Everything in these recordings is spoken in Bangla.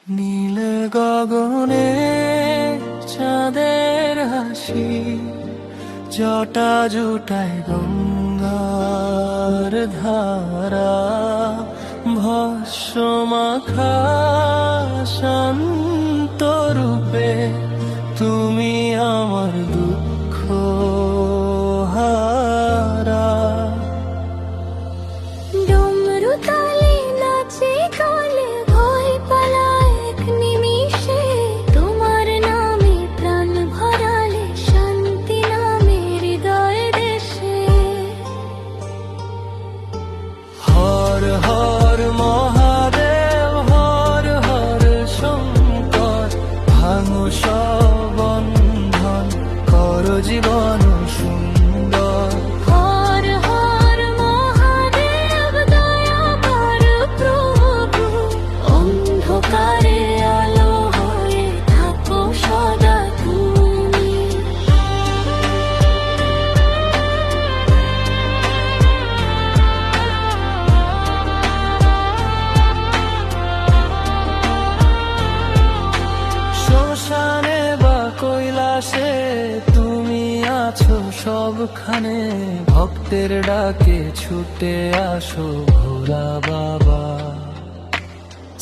নীল গগনে চাঁদের হাসি, জটা জুটায় গঙ্গার ধারা, ভস্ম মাখা শান্ত রূপে তুমি আমার দুঃখ হারা। ডমরু তালে নাচে কালে ভয় পালায় এক নিমিষে, তোমার নামে প্রাণ ভরালে শান্তি নামে হৃদয় দেশে। হর হর মহাদেব, হর হর শঙ্কর, ভাঙো সব বন্ধন, কর জীবন সুন্দর। হর হর মহাদেব, দয়া করো প্রভু, অন্ধকারে আলো হয়ে থাকো সদা তুমি। শ্মশানে বা কৈলাসে তুমি আছো সবখানে, ভক্তের ডাকে ছুটে আসো ভোলা বাবা।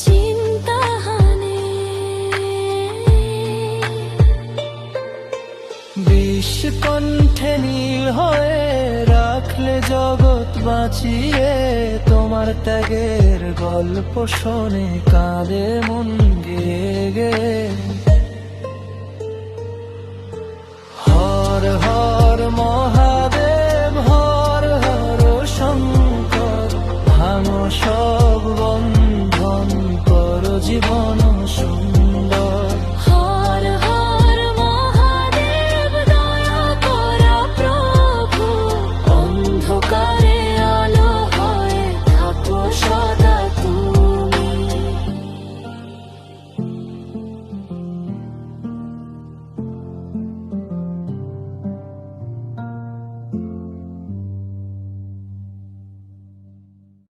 চিন্তাহানে বিষ কণ্ঠে নীল হয়ে রাখলে জগৎ বাঁচিয়ে, তোমার ত্যাগের গল্প শোনে কাঁদে মন গেয়ে গেয়ে। হর হর মহাদেব, হর হর শঙ্কর, ভাঙো সব বন্ধন, কর জীবন